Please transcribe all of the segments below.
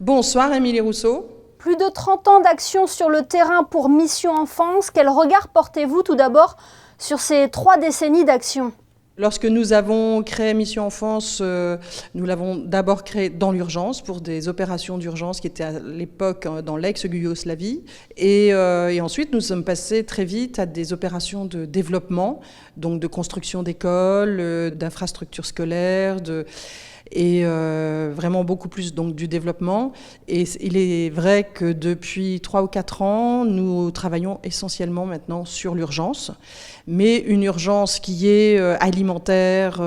Bonsoir Émilie Rousseau. Plus de 30 ans d'action sur le terrain pour Mission Enfance. Quel regard portez-vous tout d'abord sur ces 3 décennies d'action ? Lorsque nous avons créé Mission Enfance, nous l'avons d'abord créé dans l'urgence pour des opérations d'urgence qui étaient à l'époque dans l'ex-Yougoslavie. Et ensuite, nous sommes passés très vite à des opérations de développement, donc de construction d'écoles, d'infrastructures scolaires, et vraiment beaucoup plus donc, du développement. Et il est vrai que depuis 3 ou 4 ans, nous travaillons essentiellement maintenant sur l'urgence, mais une urgence qui est alimentaire,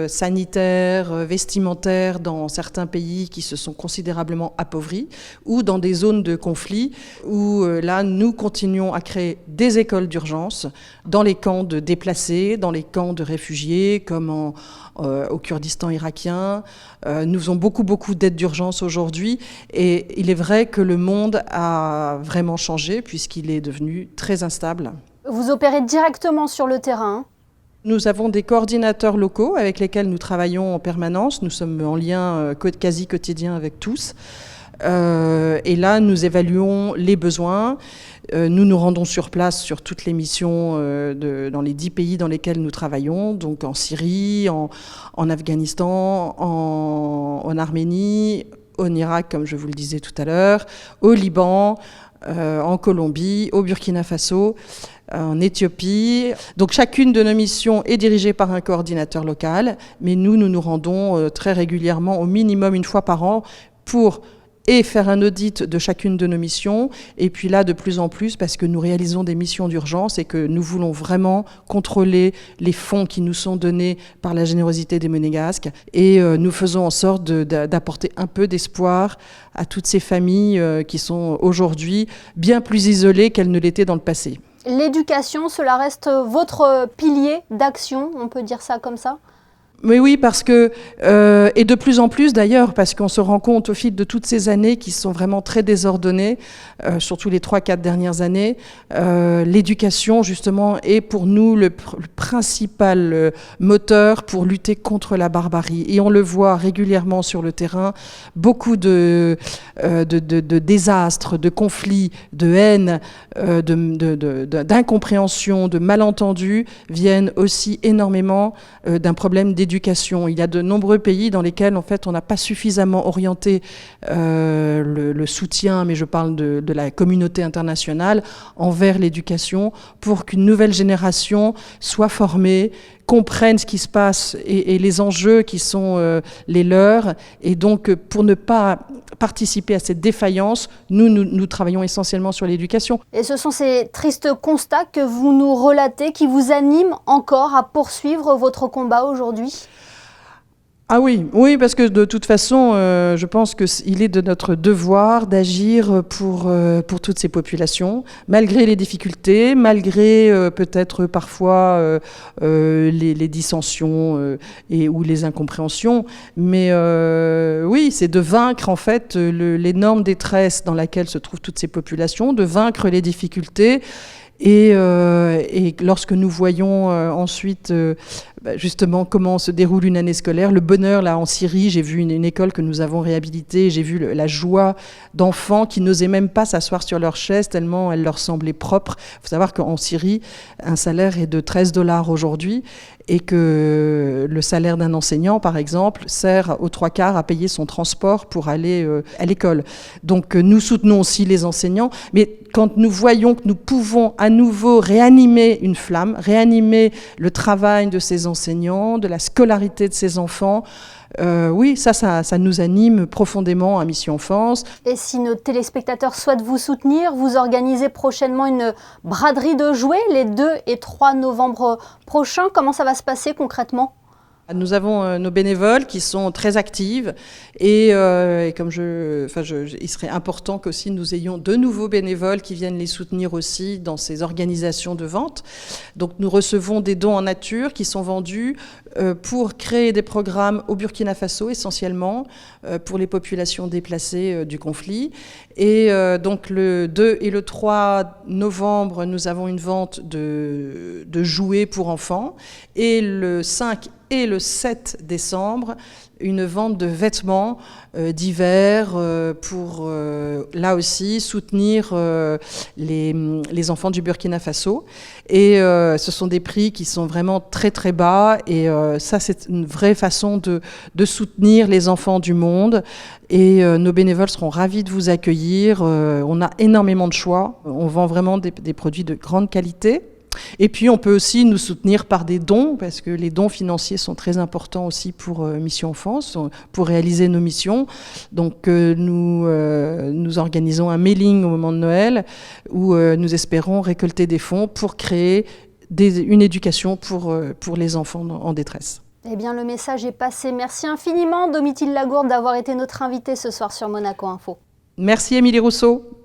sanitaire, vestimentaire dans certains pays qui se sont considérablement appauvris, ou dans des zones de conflit, où là, nous continuons à créer des écoles d'urgence dans les camps de déplacés, dans les camps de réfugiés, comme au Kurdistan irakien. Nous faisons beaucoup d'aide d'urgence aujourd'hui et il est vrai que le monde a vraiment changé puisqu'il est devenu très instable. Vous opérez directement sur le terrain ? Nous avons des coordinateurs locaux avec lesquels nous travaillons en permanence. Nous sommes en lien quasi quotidien avec tous. Et là, nous évaluons les besoins. Nous nous rendons sur place sur toutes les missions dans les 10 pays dans lesquels nous travaillons, donc en Syrie, en Afghanistan, en Arménie, en Irak, comme je vous le disais tout à l'heure, au Liban, en Colombie, au Burkina Faso, en Éthiopie. Donc chacune de nos missions est dirigée par un coordinateur local, mais nous rendons très régulièrement, au minimum une fois par an, pour faire un audit de chacune de nos missions, et puis là de plus en plus parce que nous réalisons des missions d'urgence et que nous voulons vraiment contrôler les fonds qui nous sont donnés par la générosité des Monégasques, et nous faisons en sorte d'apporter un peu d'espoir à toutes ces familles qui sont aujourd'hui bien plus isolées qu'elles ne l'étaient dans le passé. L'éducation, cela reste votre pilier d'action, on peut dire ça comme ça ? Mais oui, parce que, et de plus en plus d'ailleurs, parce qu'on se rend compte au fil de toutes ces années qui sont vraiment très désordonnées, surtout les 3-4 dernières années, l'éducation justement est pour nous le principal moteur pour lutter contre la barbarie. Et on le voit régulièrement sur le terrain, beaucoup de désastres, de conflits, de haine, d'incompréhension, de malentendus viennent aussi énormément d'un problème d'éducation. Il y a de nombreux pays dans lesquels en fait on n'a pas suffisamment orienté le soutien, mais je parle de la communauté internationale, envers l'éducation pour qu'une nouvelle génération soit formée, comprenne ce qui se passe et les enjeux qui sont les leurs. Et donc pour ne pas participer à cette défaillance, nous travaillons essentiellement sur l'éducation. Et ce sont ces tristes constats que vous nous relatez qui vous animent encore à poursuivre votre combat aujourd'hui ? Ah oui, parce que de toute façon, je pense qu'il est de notre devoir d'agir pour toutes ces populations, malgré les difficultés, malgré peut-être parfois les dissensions ou les incompréhensions. Mais oui, c'est de vaincre en fait l'énorme détresse dans laquelle se trouvent toutes ces populations, de vaincre les difficultés. Et lorsque nous voyons ensuite justement comment se déroule une année scolaire, le bonheur là en Syrie, j'ai vu une école que nous avons réhabilitée, j'ai vu la joie d'enfants qui n'osaient même pas s'asseoir sur leur chaise tellement elle leur semblait propre. Il faut savoir qu'en Syrie, un salaire est de $13 aujourd'hui et que le salaire d'un enseignant, par exemple, sert aux 3/4 à payer son transport pour aller à l'école. Donc nous soutenons aussi les enseignants, mais quand nous voyons que nous pouvons à nouveau réanimer une flamme, réanimer le travail de ces enseignants, de la scolarité de ces enfants, oui, ça nous anime profondément à Mission Enfance. Et si nos téléspectateurs souhaitent vous soutenir, vous organisez prochainement une braderie de jouets les 2 et 3 novembre prochains. Comment ça va se passer concrètement ? Nous avons nos bénévoles qui sont très actives et comme il serait important qu'aussi nous ayons de nouveaux bénévoles qui viennent les soutenir aussi dans ces organisations de vente. Donc nous recevons des dons en nature qui sont vendus pour créer des programmes au Burkina Faso essentiellement pour les populations déplacées du conflit. Et donc le 2 et le 3 novembre, nous avons une vente de jouets pour enfants et le 5 et le 7 décembre, une vente de vêtements d'hiver pour, là aussi, soutenir les enfants du Burkina Faso. Et ce sont des prix qui sont vraiment très très bas. Et ça, c'est une vraie façon de soutenir les enfants du monde. Et nos bénévoles seront ravis de vous accueillir. On a énormément de choix. On vend vraiment des produits de grande qualité. Et puis on peut aussi nous soutenir par des dons, parce que les dons financiers sont très importants aussi pour Mission Enfance, pour réaliser nos missions. Donc nous organisons un mailing au moment de Noël où nous espérons récolter des fonds pour créer une éducation pour les enfants en détresse. Eh bien, le message est passé. Merci infiniment, Domitille Lagourde, d'avoir été notre invitée ce soir sur Monaco Info. Merci, Émilie Rousseau.